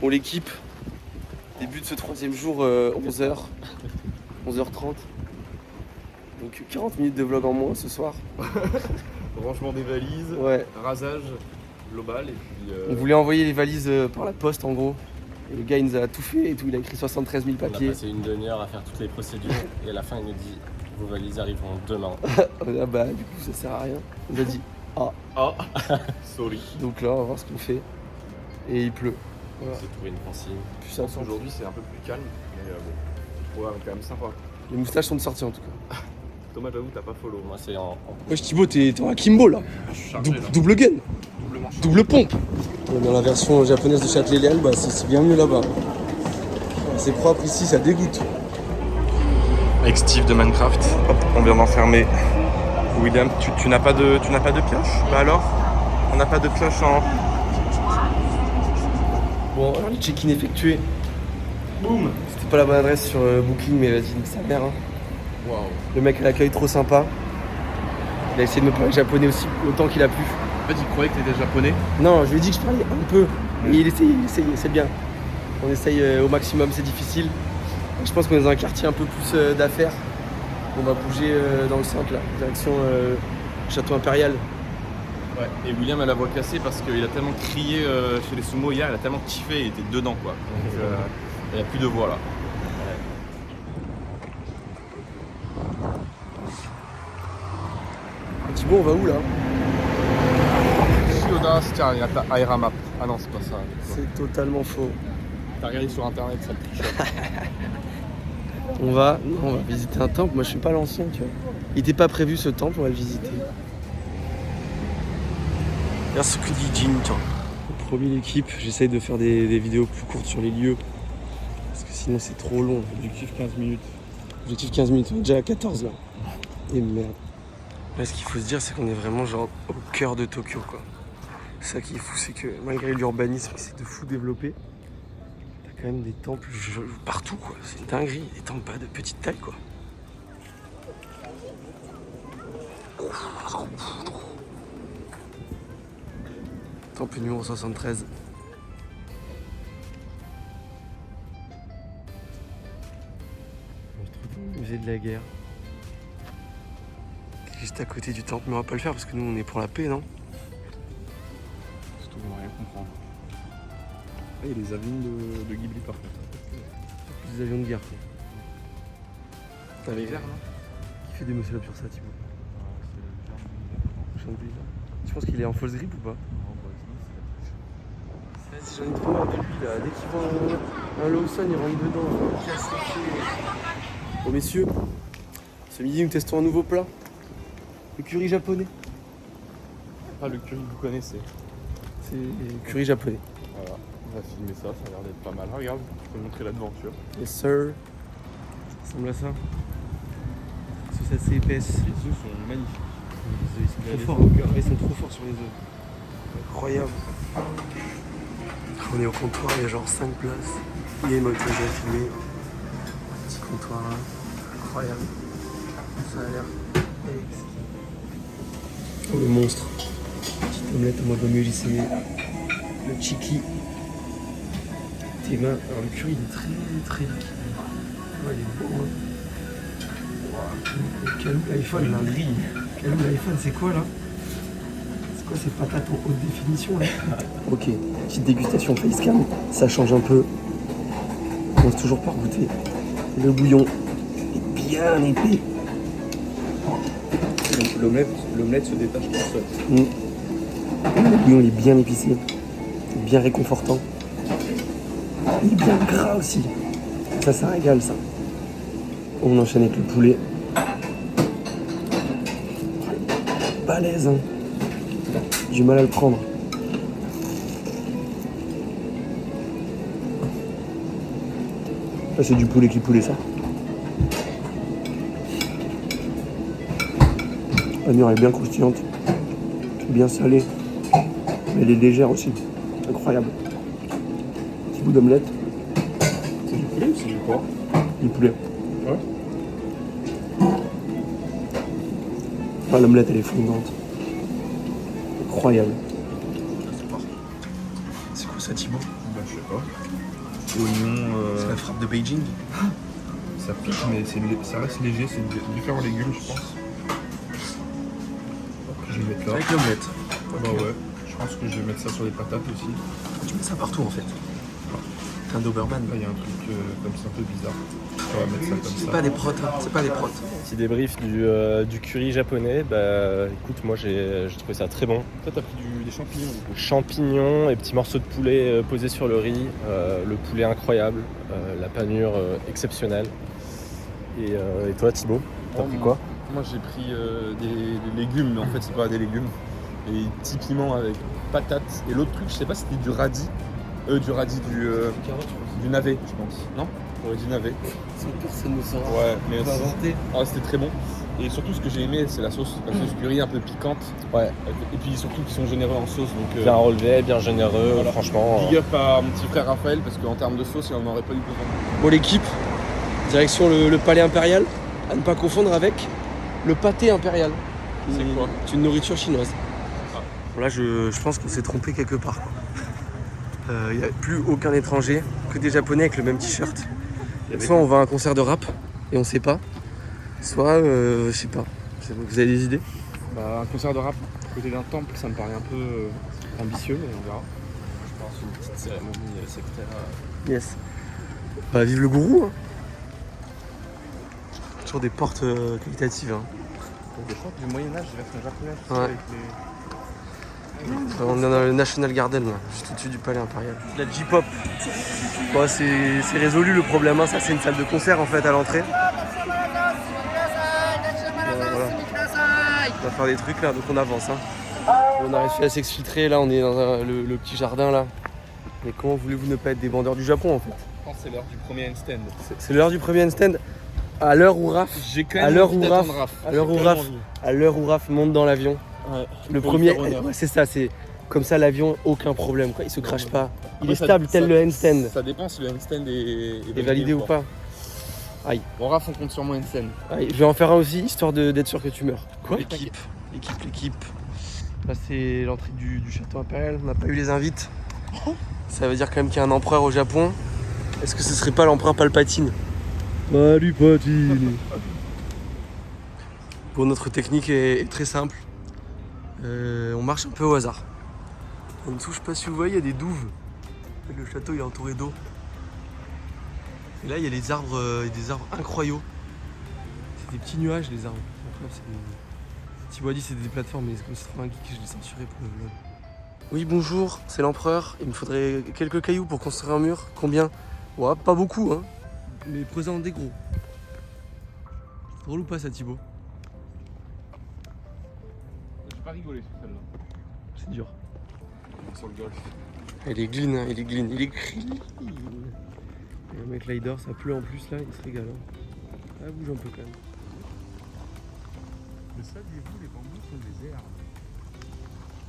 On l'équipe. Début de ce troisième jour, 11h. 11h30. Donc 40 minutes de vlog en moins ce soir. Rangement des valises, Ouais. rasage global et puis... On voulait envoyer les valises par la poste en gros. Et le gars il nous a tout fait et tout, il a écrit 73 000 On a papiers. passé une demi-heure à faire toutes les procédures et à la fin il nous dit vos valises arriveront demain. Ah bah du coup ça sert à rien. On a dit Ah sorry. donc là on va voir ce qu'on fait. Et il pleut. On s'est trouvé une consigne. Puis Je ça pense sent. qu'aujourd'hui c'est un peu plus calme, mais bon, le programme est quand même sympa. Les moustaches sont de sortie en tout cas. Thomas, j'avoue, t'as pas follow. Moi c'est en... Wesh Thibaut, t'es en Kimbo là. Je suis chargé là. Double gain. Doublement chargé. Double pompe. Dans la version japonaise de Châtelet-Léal, bah c'est bien mieux là-bas. C'est propre ici, ça dégoûte. Avec Steve de Minecraft. Hop, on vient d'enfermer William. Tu n'as pas de pioche? Bah alors? On n'a pas de pioche en... Bon, alors le check-in effectué. Boum. C'était pas la bonne adresse sur Booking, mais vas-y, nique sa mère. Hein. Waouh. Le mec à l'accueil trop sympa. Il a essayé de me parler japonais aussi autant qu'il a pu. En fait, il croyait que t'étais japonais. Non, je lui ai dit que je parlais un peu. Et il essaye, c'est bien. On essaye au maximum, c'est difficile. Je pense qu'on est dans un quartier un peu plus d'affaires. On va bouger dans le centre là, direction Château Impérial. Ouais. Et William a la voix cassée parce qu'il a tellement crié chez les sumo hier, il a tellement kiffé, il était dedans quoi. Donc il n'y a plus de voix là. Thibaut, on va où là? Chiyoda, tiens, il y a ta Aira Map. Ah non, c'est pas ça. C'est totalement faux. T'as regardé sur internet, ça le trichette. On va visiter un temple. Moi, je suis pas l'ancien, tu vois. Il n'était pas prévu ce temple, on va le visiter. Promis l'équipe, j'essaye de faire des vidéos plus courtes sur les lieux. Parce que sinon, c'est trop long. Objectif 15 minutes. Objectif 15 minutes, on est déjà à 14 là. Et merde. Là, ce qu'il faut se dire, c'est qu'on est vraiment genre au cœur de Tokyo, quoi. C'est ça qui est fou, c'est que malgré l'urbanisme qui s'est de fou développé, t'as quand même des temples partout, quoi. C'est une dinguerie, des temples pas de petite taille, quoi. Temple numéro 73. Musée de la guerre. Juste à côté du temple, mais on va pas le faire parce que nous on est pour la paix, non? Surtout qu'on va rien comprendre. Ah, il y a les avions de Ghibli par contre. Plus des avions de guerre, quoi. T'avais vert là? Qui fait des muscle up sur ça, Thibaut? Tu penses qu'il est en false grip ou pas? Vas-y, j'en ai trop marre de lui là. Dès qu'il voit un Lawson, il rentre dedans. Il casse les pieds. Bon, messieurs, ce midi nous testons un nouveau plat. Le curry japonais. Ah, le curry que vous connaissez. C'est le curry japonais. Voilà, on va filmer ça, ça a l'air d'être pas mal. Ah, regarde, je peux te montrer l'aventure. Yes sir. Ça ressemble à ça. C'est assez épaisse. Les œufs sont magnifiques. Ils sont trop forts. Ils sont trop forts sur les œufs. Incroyable. On est au comptoir, il y a genre 5 places. Il y a une moto à filmer. Petit comptoir là. Incroyable. Ça a l'air excellent. Oh le monstre. Petite omelette en mode omelette. Le chiki. Tes mains. Alors le curry il est très liquide. Ouais, il est beau hein. Wow. Quel iPhone là. Quel iPhone, c'est quoi là? C'est quoi ces patates en haute définition là? Ok, petite dégustation facecam, ça change un peu. On commence toujours par goûter. Le bouillon est bien épais. L'omelette se détache tout seul. Le bouillon il est bien épicé, bien réconfortant. Il est bien gras aussi. Ça régale ça. On enchaîne avec le poulet. Balèze hein. J'ai du mal à le prendre. Ah, c'est du poulet qui poulet ça. La mûre est bien croustillante, bien salée, mais elle est légère aussi. Incroyable. Petit bout d'omelette. C'est du poulet ou c'est du porc? Du poulet. Ouais. Ah, l'omelette elle est fondante. Incroyable. C'est quoi ça, Thibaut? Bah, je sais pas. Oignon, C'est la frappe de Beijing. ça pique, mais ça reste léger, c'est différents légumes, je pense. Je vais mettre là. Avec l'omelette. Bah ouais, je pense que je vais mettre ça sur les patates aussi. Tu mets ça partout en fait. T'es un Doberman. Là, il y a un truc comme ça un peu bizarre. On va mettre ça comme C'est ça. pas des protes, hein. C'est pas des protes. Petit débrief du curry japonais. Bah écoute, moi j'ai trouvé ça très bon. Toi, t'as pris des champignons du coup. Champignons et petits morceaux de poulet posés sur le riz. Le poulet incroyable, la panure exceptionnelle. Et toi Thibaut, t'as pris quoi? Moi j'ai pris des légumes, mais en fait c'est pas des légumes. Et petits piments avec patates. Et l'autre truc, je sais pas si c'était du radis. Du navet, je pense. Non? Ouais, du navet. Personne ne saura. Ouais, mais On va inventer. c'était très bon. Et surtout ce que j'ai aimé, c'est la sauce curry un peu piquante. Ouais. Et puis surtout qu'ils sont généreux en sauce. Donc, Bien relevé, bien généreux, voilà. franchement. Big up à mon petit frère Raphaël, parce qu'en termes de sauce, il en aurait pas eu besoin. Bon, l'équipe, direction le palais impérial, à ne pas confondre avec le pâté impérial. C'est quoi? C'est une nourriture chinoise. Là, je pense qu'on s'est trompé quelque part. Il n'y a plus aucun étranger, que des Japonais avec le même t-shirt. Soit on va à un concert de rap et on sait pas, soit je sais pas. Vous avez des idées? Bah, un concert de rap à côté d'un temple, ça me paraît un peu ambitieux, mais on verra. Je pense une petite cérémonie sectaire. Yes. Bah, vive le gourou, hein. Toujours des portes qualitatives, hein. Des fois du Moyen-Âge, version japonaise. Ouais. Avec les... On est dans le National Garden, là, juste au-dessus du palais impérial. La J-pop, bon, c'est résolu le problème, hein. Ça c'est une salle de concert en fait à l'entrée. Voilà. On va faire des trucs là, donc on avance. Hein. On a réussi à s'exfiltrer, là on est dans le petit jardin là. Mais comment voulez-vous ne pas être des vendeurs du Japon en fait? Je pense que c'est l'heure du premier handstand. C'est l'heure du premier handstand. À l'heure où Raph, J'ai quand à même l'heure envie où d'attendre Raph, Raph. à l'heure où Raph, à l'heure où Raph monte dans l'avion. Ouais. Le Faut premier, lui faire honneur. ouais, c'est ça, c'est comme ça l'avion, aucun problème, quoi. Il se crache pas. Il est Après, stable tel le handstand. Ça dépend si le handstand est validé ou pas. Bon, Raph, on compte sur moi handstand. Allez, je vais en faire un aussi, histoire d'être sûr que tu meurs. Quoi? L'équipe. Là, c'est l'entrée du château impérial. On n'a pas eu les invites. Ça veut dire quand même qu'il y a un empereur au Japon. Est-ce que ce serait pas l'empereur Palpatine? Salut Patine. Bon, notre technique est très simple. On marche un peu au hasard. En dessous, je sais pas si vous voyez, il y a des douves. Le château il est entouré d'eau. Et là, il y a des arbres incroyaux. C'est des petits nuages, les arbres. Thibaut a dit c'était des plateformes, mais comme c'est trop un geek, je l'ai censuré pour le vlog. Oui, bonjour, c'est l'empereur. Il me faudrait quelques cailloux pour construire un mur. Combien? Ouais, pas beaucoup, hein. Mais prenez-en des gros. C'est drôle ou pas ça, Thibaut? J'ai pas rigolé sur celle-là. C'est dur. Sur le golf. Il est clean, hein, il est clean. Et le mec là il dort, ça pleut en plus là, il se régale. Hein. Ah, bouge un peu quand même. Le saviez-vous, les bambous sont des herbes.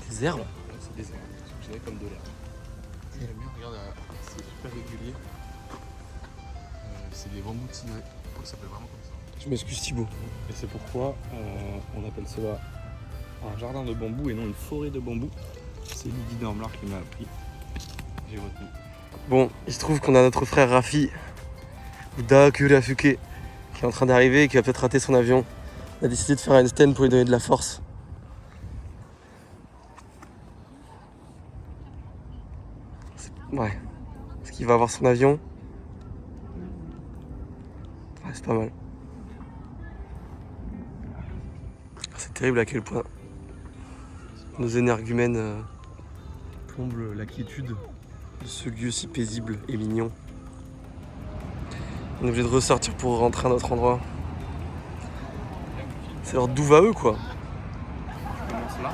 Des herbes? Ouais, c'est des herbes. Ils sont considérés comme de l'herbe. J'aime bien, regarde, c'est super régulier. C'est des bambous tinés. Ça s'appelle vraiment comme ça. Je m'excuse Thibaut. Et c'est pourquoi on appelle cela un jardin de bambou et non une forêt de bambou. C'est Lydie Dormlard qui m'a appris. J'ai retenu. Bon, il se trouve qu'on a notre frère Rafi, ou Dakurafuke, qui est en train d'arriver et qui va peut-être rater son avion. On a décidé de faire un stand pour lui donner de la force. Ouais. Est-ce qu'il va avoir son avion? Ouais, c'est pas mal. C'est terrible à quel point nos énergumènes plombent la quiétude de ce lieu si paisible et mignon. On est obligé de ressortir pour rentrer à notre endroit. C'est leur douve à eux quoi. Tu commences là.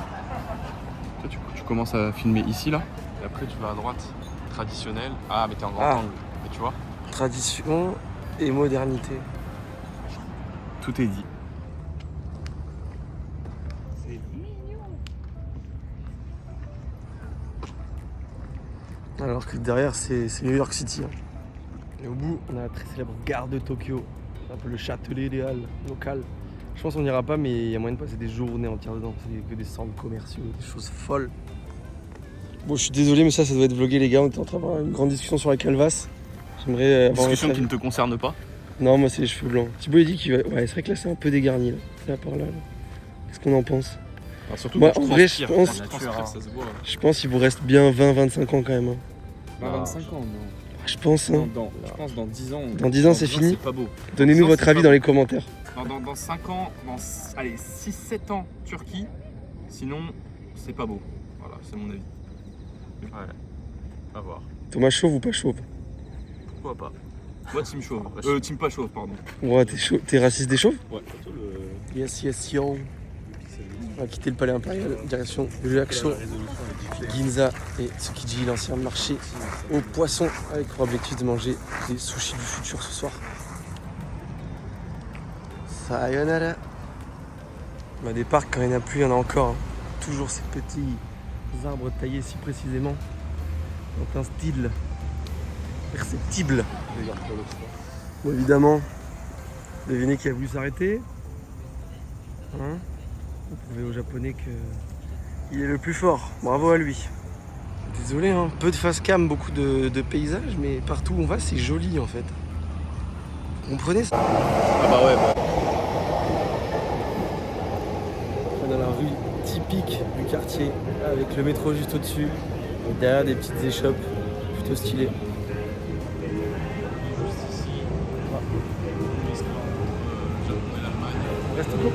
Toi, tu commences à filmer ici là. Et après tu vas à droite. Traditionnel. Ah mais t'es en grand angle. Mais tu vois. Tradition et modernité. Tout est dit. Alors que derrière c'est New York City. Hein. Et au bout on a la très célèbre gare de Tokyo. C'est un peu le Châtelet local. Je pense qu'on n'ira pas mais il y a moyen de passer des journées entières dedans. C'est que des centres commerciaux, des choses folles. Bon, je suis désolé, mais ça doit être vlogué, les gars. On était en train d'avoir une grande discussion sur la calvasse. J'aimerais avoir Discussion votre qui ne avis. te concerne pas. Non, moi, c'est les cheveux blancs. Thibaut, il dit qu'il va. Ouais, c'est vrai que là, c'est un peu dégarni, là par là. Qu'est-ce qu'on en pense? Enfin, surtout Moi, quand en je vrai, transpire, je pense- quand je transpire, ça se voit. Je pense qu'il vous reste bien 20-25 ans quand même. Hein. 25 ans, non. Je pense, hein. Je pense dans 10 ans. Dans 10 ans, c'est fini. C'est pas beau. Donnez-nous Non, votre c'est avis pas dans bon. les commentaires. Dans 5 ans, allez, 6-7 ans, Turquie. Sinon, c'est pas beau. Voilà, c'est mon avis. Ouais. À voir. Thomas, chauve ou pas chauve? Pourquoi pas? Moi, team chauve. Team pas chauve, pardon. Ouais, t'es raciste des chauves? Ouais, surtout le. Yes, yo. On va quitter le palais impérial, direction Ajaccio, Ginza et Tsukiji, l'ancien marché aux poissons, avec pour objectif de manger des sushis du futur ce soir. Sayonara. Bah, des parcs, quand il n'y en a plus, il y en a encore. Hein. Toujours ces petits arbres taillés si précisément dans un style perceptible. Bon, évidemment, devinez qui a voulu s'arrêter. Hein? Vous prouvez aux Japonais qu'il est le plus fort. Bravo à lui. Désolé, hein, peu de face cam, beaucoup de paysages, mais partout où on va, c'est joli en fait. Vous comprenez ça? Ah bah ouais, bah. On est dans la rue typique du quartier, avec le métro juste au-dessus, et derrière des petites échoppes plutôt stylées. Reste encore.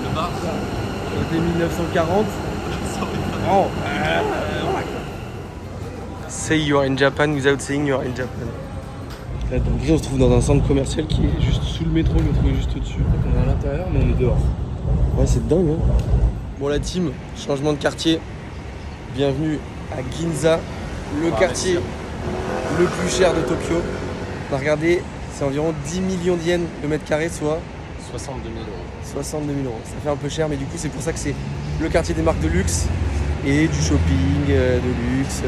Le bar, Dès 1940. Oh. Say you are in Japan without saying you are in Japan. Là, donc, on se trouve dans un centre commercial qui est juste sous le métro est juste au-dessus. on est à l'intérieur, mais on est dehors. Ouais, c'est dingue. Hein. Bon, la team, changement de quartier. Bienvenue à Ginza, le quartier le plus cher de Tokyo. On a regardé, c'est environ 10 millions d'yens le mètre carré, soit 62 000 euros. 62 000 euros. Ça fait un peu cher, mais du coup, c'est pour ça que c'est le quartier des marques de luxe et du shopping de luxe,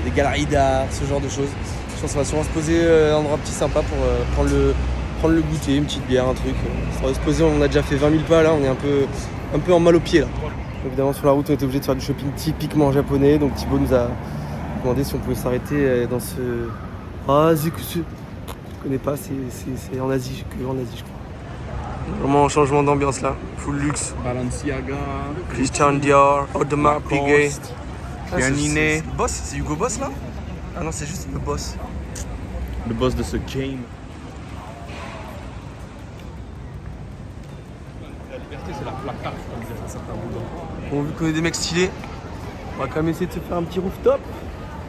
des galeries d'art, ce genre de choses. Je pense qu'on va sûrement se poser un endroit petit sympa pour prendre le goûter, une petite bière, un truc. On va se poser, on a déjà fait 20 000 pas là, on est un peu en mal au pied là. Évidemment, sur la route, on était obligé de faire du shopping typiquement japonais, donc Thibaut nous a demandé si on pouvait s'arrêter dans ce. Ah, je connais pas, c'est en Asie, je crois. Vraiment changement d'ambiance là, full luxe. Balenciaga, Christian Dior, Audemars Piguet. Yanniné. Boss, c'est Hugo Boss là? Ah non, c'est juste le boss. le boss de ce game. La liberté, c'est la placard, comme dirait un certain Bouddha. Bon, vu qu'on est des mecs stylés, on va quand même essayer de se faire un petit rooftop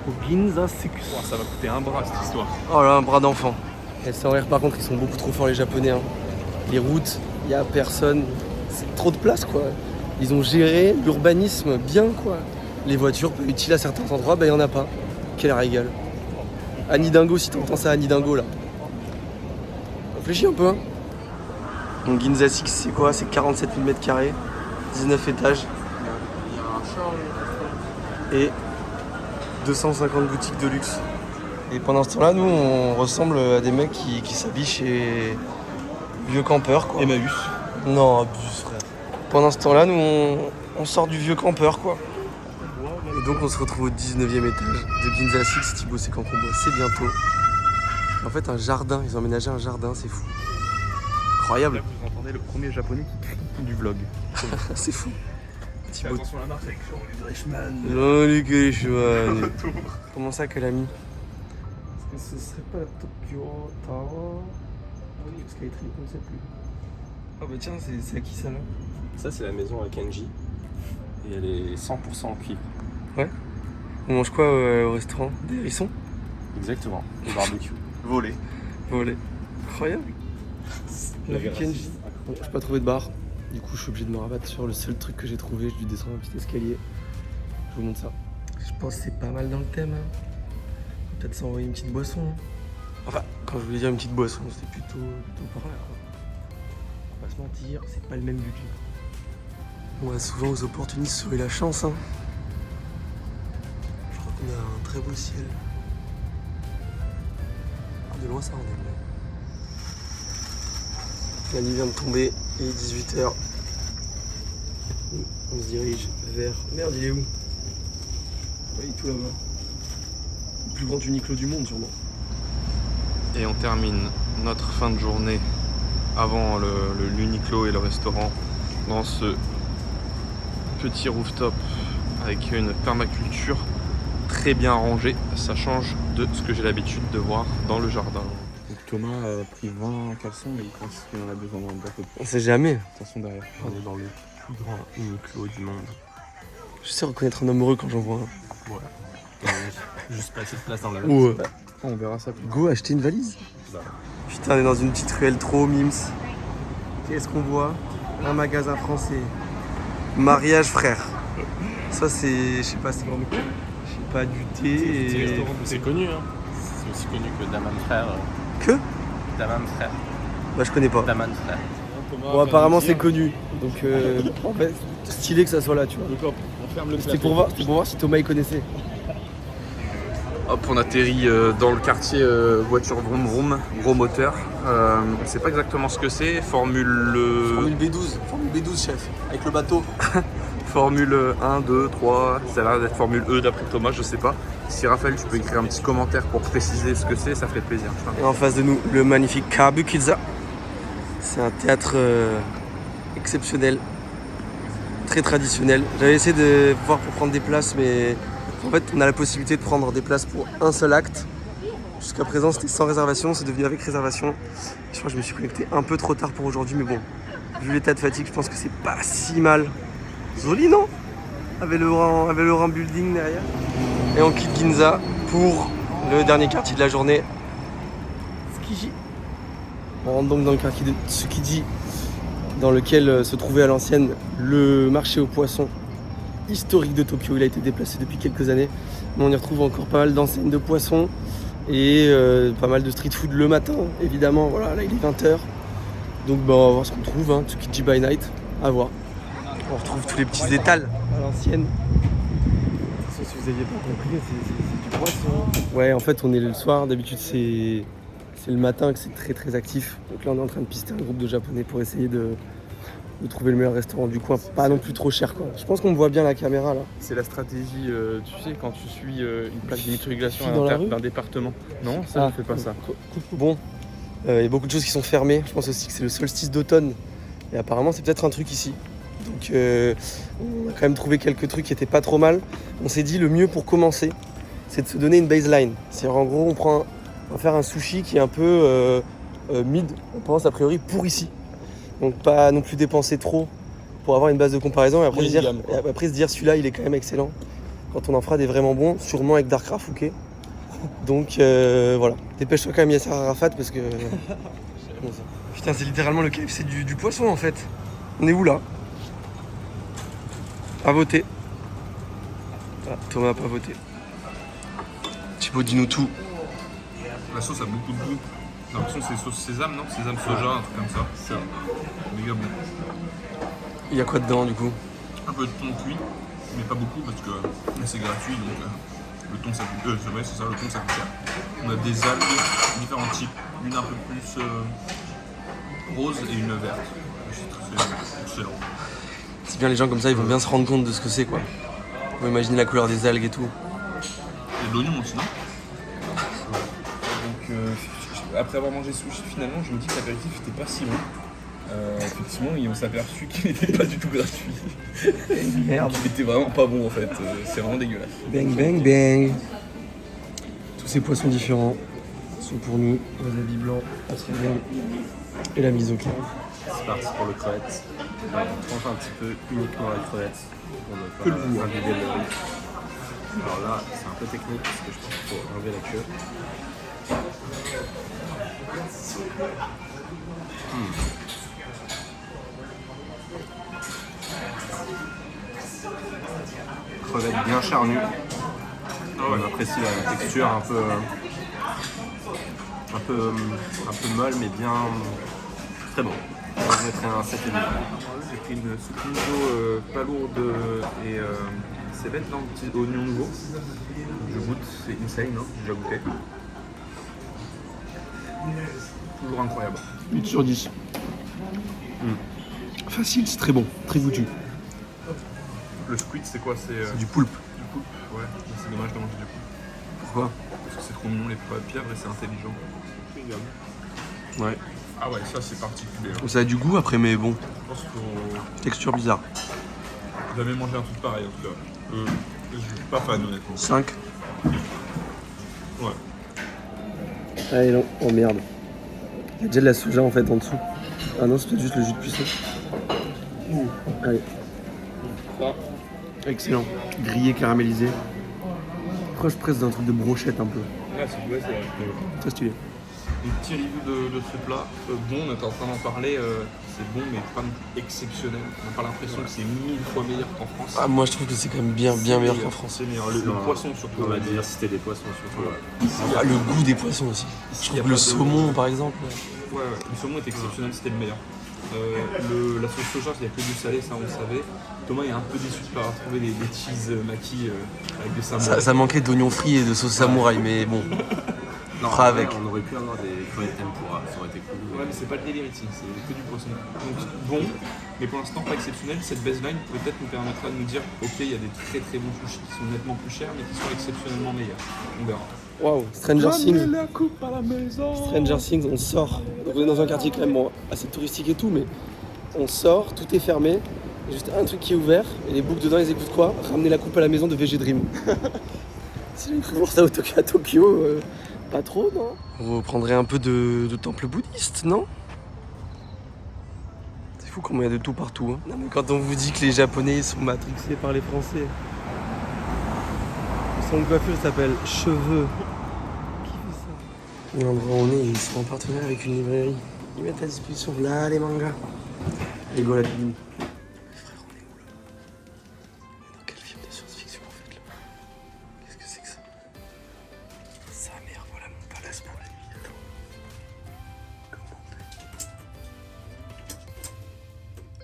au Ginza Six. Oh, ça va coûter un bras cette histoire. Oh là, un bras d'enfant. Et sans rire, par contre, ils sont beaucoup trop forts les Japonais. Hein. Les routes, il n'y a personne. C'est trop de place quoi. Ils ont géré l'urbanisme bien quoi. Les voitures peu utiles à certains endroits, il n'y en a pas. Quel régal. Annie Dingo, si t'entends ça, Annie Dingo là. Réfléchis un peu. Hein. Donc Ginza Six, c'est quoi? C'est 47 000 m², 19 étages. Et 250 boutiques de luxe. Et pendant ce temps-là, nous, on ressemble à des mecs qui s'habillent chez Vieux Campeur, quoi. Emmaüs. Non, abuse, frère. Pendant ce temps-là, nous, on sort du Vieux Campeur, quoi. Et donc, on se retrouve au 19e étage de Ginza Six. Thibaut, c'est quand qu'on boit, c'est bientôt. En fait, un jardin, ils ont aménagé un jardin, c'est fou. Incroyable. Là, vous entendez le premier japonais qui du vlog. C'est fou. Thibaut. Attention à la marche avec Richman. Joli Kelishman. Comment ça, Kalami? Est-ce que ce serait pas la Tokyo Tower? Ah oui, Skytree, on ne sait plus. Ah bah tiens, c'est à qui ça là? Ça, c'est la maison à Kenji. Et elle est 100% en cuivre. On mange quoi au restaurant? Des hérissons? Exactement. Le barbecue. Volé. Volé. Incroyable. On a vu Kenji. Bon, j'ai pas trouvé de bar. Du coup, je suis obligé de me rabattre sur le seul truc que j'ai trouvé. J'ai dû descendre un petit escalier. Je vous montre ça. Je pense que c'est pas mal dans le thème. Hein. On va peut-être s'envoyer une petite boisson. Hein. Enfin, quand je voulais dire une petite boisson, c'était plutôt par là. Quoi. On va pas se mentir, c'est pas le même budget. On va souvent aux opportunistes sauver la chance. Hein. Je crois qu'on a un très beau ciel. De loin, ça on aime bien. La nuit vient de tomber, il est 18h. On se dirige vers... Merde, il est où? Ouais, il est tout là-bas. Le plus grand Uniqlo du monde, sûrement. Et on termine notre fin de journée avant l'Uniqlo et le restaurant dans ce petit rooftop avec une permaculture très bien rangée. Ça change de ce que j'ai l'habitude de voir dans le jardin. Donc Thomas a pris 20 caleçons et il pense qu'il en a besoin d'un peu plus. On sait jamais. Attention derrière. On est dans le plus grand Uniqlo du monde. Je sais reconnaître un homme heureux quand j'en vois un. Voilà. Juste pas assez de place dans la Ouais. On verra ça plus tard. Go, acheter une valise. Putain, on est dans une petite ruelle trop mimes. Qu'est-ce qu'on voit? Un magasin français. Mariage frère. Ça c'est, je sais pas, c'est vraiment quoi? Je sais pas, du thé et... C'est connu, hein. C'est aussi connu que Daman Frère. Que? Daman Frère. Bah je connais pas. Daman Frère. Bon apparemment c'est connu. Donc en fait, stylé que ça soit là, tu vois. On ferme le C'était pour voir si Thomas il connaissait. Hop, on atterrit dans le quartier voiture vroom vroom, gros moteur. On sait pas exactement ce que c'est. Formule B12 chef, avec le bateau. Formule 1, 2, 3, ça a l'air d'être Formule E d'après Thomas, je sais pas. Si Raphaël, tu peux écrire un petit commentaire pour préciser ce que c'est, ça ferait plaisir. Et en face de nous, le magnifique Kabukiza. C'est un théâtre exceptionnel, très traditionnel. J'avais essayé de voir pour prendre des places, mais en fait, on a la possibilité de prendre des places pour un seul acte. Jusqu'à présent, c'était sans réservation, c'est devenu avec réservation. Je crois que je me suis connecté un peu trop tard pour aujourd'hui, mais bon, vu l'état de fatigue, je pense que c'est pas si mal. Joli, non? Avec le rang building derrière. Et on quitte Ginza pour le dernier quartier de la journée, Tsukiji. On rentre donc dans le quartier de Tsukiji, dans lequel se trouvait à l'ancienne le marché aux poissons historique de Tokyo. Il a été déplacé depuis quelques années, mais on y retrouve encore pas mal d'enseignes de poissons et pas mal de street food le matin, évidemment. Voilà, là il est 20h, donc bah, on va voir ce qu'on trouve, hein. Tsukiji by night, à voir. On retrouve tous les petits étals à l'ancienne. Si vous n'aviez pas compris, c'est du poisson. Ouais, en fait on est le soir, d'habitude c'est le matin que c'est très très actif. Donc là on est en train de pister un groupe de japonais pour essayer de trouver le meilleur restaurant du coin, pas non plus trop cher quoi. Je pense qu'on me voit bien la caméra là. C'est la stratégie, tu sais, quand tu suis une plaque d'immatriculation Dans la rue d'un département. Non, ça ne fait pas ça. Bon, il y a beaucoup de choses qui sont fermées. Je pense aussi que c'est le solstice d'automne. Et apparemment c'est peut-être un truc ici. Donc on a quand même trouvé quelques trucs qui étaient pas trop mal. On s'est dit le mieux pour commencer, c'est de se donner une baseline. C'est-à-dire en gros on va faire un sushi qui est un peu mid, on pense a priori pour ici. Donc pas non plus dépenser trop pour avoir une base de comparaison et après, se dire celui-là il est quand même excellent. Quand on en fera des vraiment bons, sûrement avec Dark Rafouquet. Donc voilà, dépêche-toi quand même Yasser Arafat parce que... Putain c'est littéralement le KFC du poisson en fait. On est où là? À voter. Ah, Thomas a pas voté. Thibaut, dis-nous tout. La sauce a beaucoup de goût. J'ai l'impression que c'est sauce sésame, non? Sésame soja, un truc comme ça. Ça. Méga bon. Il y a quoi dedans du coup? Un peu de thon cuit, mais pas beaucoup parce que c'est gratuit donc le thon ça coûte. C'est vrai, c'est ça, le thon ça coûte cher. On a des algues, différents types. Une un peu plus rose et une verte. C'est excellent. C'est bien les gens comme ça, ils vont bien se rendre compte de ce que c'est quoi. Vous imaginez la couleur des algues et tout. Il y a de l'oignon aussi, non? Donc après avoir mangé sushi, finalement, je me dis que l'apéritif était pas si bon. Effectivement, on s'est aperçu qu'il n'était pas du tout gratuit. Merde. Il était vraiment pas bon en fait, c'est vraiment dégueulasse. Bang bang bang. Tous ces poissons différents sont pour nous. Wasabi blanc, australien et la mise au clair. C'est parti pour le crevette. On tranche un petit peu uniquement la crevette. On ne Que le goût, hein. imbiber le riz. Alors là, c'est un peu technique parce que je pense qu'il faut enlever la queue. Crevette bien charnue. On apprécie la texture un peu molle mais bien très bon. Je mettrais un 7,5. J'ai pris une soupe miso pas lourde et c'est bête dans le petit oignon nouveau. Je goûte, c'est insane, hein, j'ai déjà goûté. Toujours incroyable. 8 sur 10. Facile, c'est très bon, très goûtu. Le squid, c'est quoi? C'est du poulpe. du poulpe. Ouais, mais c'est dommage de manger du poulpe. Pourquoi? Parce que c'est trop mignon, les pierres, et c'est intelligent. Ouais. Ah ouais, ça c'est particulier. Hein. Ça a du goût après, mais bon, Je pense qu'on texture bizarre. jamais mangé un truc pareil en tout cas. Je suis pas fan honnêtement. 5. Ouais. Allez non, oh merde. Il y a déjà de la soja en fait en dessous. Ah non, c'est peut-être juste le jus de puceau. Allez. Excellent. Grillé, caramélisé. Proche presque d'un truc de brochette un peu. Ouais, c'est Très stylé. Un petit review de ce plat. Bon, on était en train d'en parler, c'est bon mais pas non plus exceptionnel. On n'a pas l'impression que c'est 1000 fois meilleur qu'en France. Ah, moi je trouve que c'est quand même bien meilleur qu'en France. C'est meilleur. Le poisson surtout. La diversité des poissons surtout. Ah, le goût des poissons aussi. Je trouve que le saumon par exemple. Ouais, le saumon est exceptionnel, c'était le meilleur. La sauce soja, il n'y a que du salé, ça on le savait. Thomas est un peu déçu de ne pas avoir trouvé des cheese maquis avec des samouraïs. Ça manquait d'oignons frits et de sauce samouraï, mais bon. Non, Fera avec. On aurait pu avoir des crevettes tempura, ça aurait été cool. Ouais, mais c'est pas le délire ici, c'est que du poisson. Donc bon, mais pour l'instant pas exceptionnel. Cette baseline peut-être nous permettra de nous dire ok, il y a des très très bons sushis qui sont nettement plus chers, mais qui sont exceptionnellement meilleurs. On verra. Waouh, Stranger Things. La coupe à la maison. Stranger Things, on sort. Donc on est dans un quartier quand même bon, assez touristique et tout, mais on sort, tout est fermé. Il y a juste un truc qui est ouvert, et les boucs dedans, ils écoutent quoi? Ramener la coupe à la maison de VG Dream. Si j'ai cru voir ça à Tokyo, pas trop, non? Vous prendrez un peu de temple bouddhiste, non? C'est fou comment il y a de tout partout. Hein. Non, mais quand on vous dit que les Japonais sont matrixés par les Français. Son coiffure s'appelle Cheveux. Qui fait ça? L'endroit où on est, ils sont en partenariat avec une librairie. Ils mettent à disposition là les mangas. Les go la pine. Frère, on est où là? On est dans quel film de science-fiction en fait là? Qu'est-ce que c'est que ça? Sa mère, voilà mon palace pour la nuit. Attends. Comment on fait?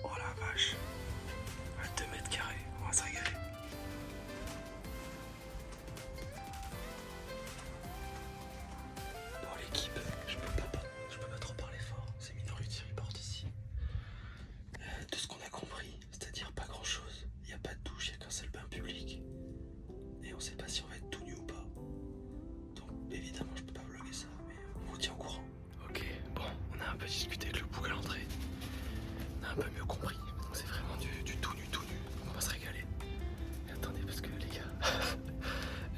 Oh la vache. À 2 mètres carrés, on va se régaler. Bon l'équipe, je peux pas trop parler fort, c'est Minority Report ici. De ce qu'on a compris, c'est-à-dire pas grand chose. Il n'y a pas de douche, il n'y a qu'un seul bain public. Et on sait pas si on va être tout nu ou pas. Donc évidemment je peux pas vlogger ça, mais on vous tient au courant. Ok, bon, on a un peu discuté avec le bouc à l'entrée. On a un peu mieux compris. C'est vraiment du tout nu. On va se régaler. Mais attendez, parce que les gars,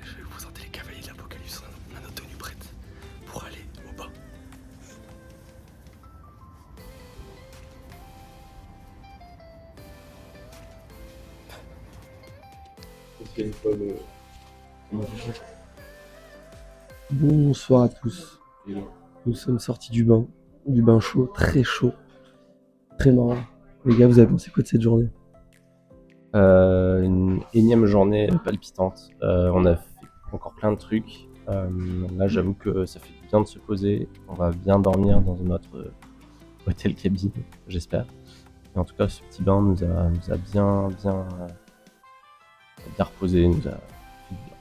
je vais vous présenter les cavaliers de l'Apocalypse. On a notre tenue prête pour aller au bas. Bonsoir à tous. Nous sommes sortis du bain chaud, très marrant. Les gars, vous avez pensé quoi de cette journée? Une énième journée palpitante. On a fait encore plein de trucs. Là, j'avoue que ça fait du bien de se poser. On va bien dormir dans notre hôtel cabine, j'espère. Et en tout cas, ce petit bain nous a bien reposé, nous a fait du bien.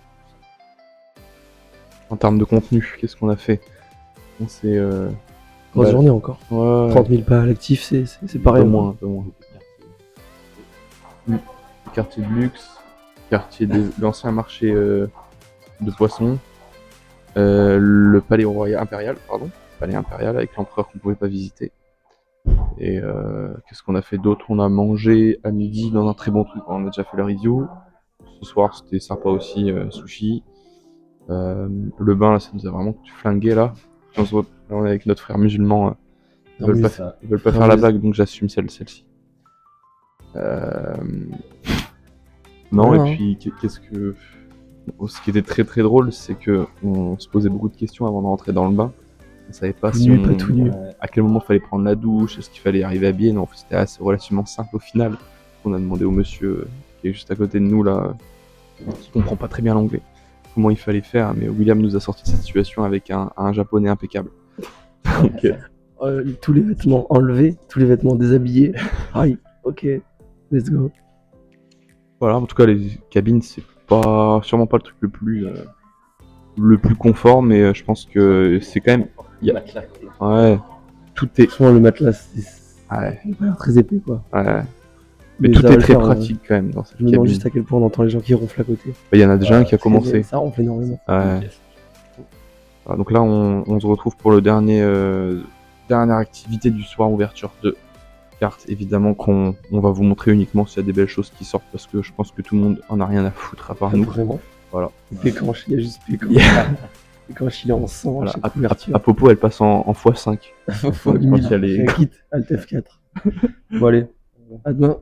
En termes de contenu, qu'est-ce qu'on a fait? On s'est... Grosse journée encore. Ouais, 30 000 pas à l'actif, c'est pareil. un peu moins. Quartier de luxe, quartier de l'ancien marché de poissons, le palais impérial avec l'empereur qu'on pouvait pas visiter. Et qu'est-ce qu'on a fait d'autre? On a mangé à midi dans un très bon truc, on a déjà fait la review. Ce soir c'était sympa aussi, sushi. Le bain là, ça nous a vraiment flingué là. On est avec notre frère musulman, ils veulent pas faire la blague, donc j'assume celle-ci. Non, Ouais, et puis ce qui était très très drôle, c'est que on se posait beaucoup de questions avant de rentrer dans le bain. On savait pas Pas tout nu. à quel moment il fallait prendre la douche, est-ce qu'il fallait arriver habillé. Non, c'était assez relativement simple au final. On a demandé au monsieur qui est juste à côté de nous là, qui comprend pas très bien l'anglais, comment il fallait faire, mais William nous a sorti de cette situation avec un japonais impeccable. Donc, Tous les vêtements enlevés, tous les vêtements déshabillés. Aïe, ok, let's go. voilà, en tout cas les cabines c'est sûrement pas le truc le plus confort, mais je pense que c'est quand même ouais, tout est Franchement, le matelas, c'est ouais, pas l'air très épais quoi. ouais. Mais ça tout va est le très faire, pratique quand même dans cette Je me demande cabine. juste à quel point on entend les gens qui ronflent à côté. Il y en a déjà un qui a commencé. Ça ronfle énormément. Ouais. Voilà, donc là, on se retrouve pour le dernière activité du soir, ouverture de cartes. Évidemment qu'on va vous montrer uniquement s'il y a des belles choses qui sortent, parce que je pense que tout le monde en a rien à foutre à part nous. Vraiment. Voilà. Pécanche, il y a juste Pécanche. Pécanche, il est en sang Voilà. à chaque ouverture. À Popo, elle passe en x5. Fois Quand 1000. il y a les- Quitte, Alt F4. Bon allez, à demain.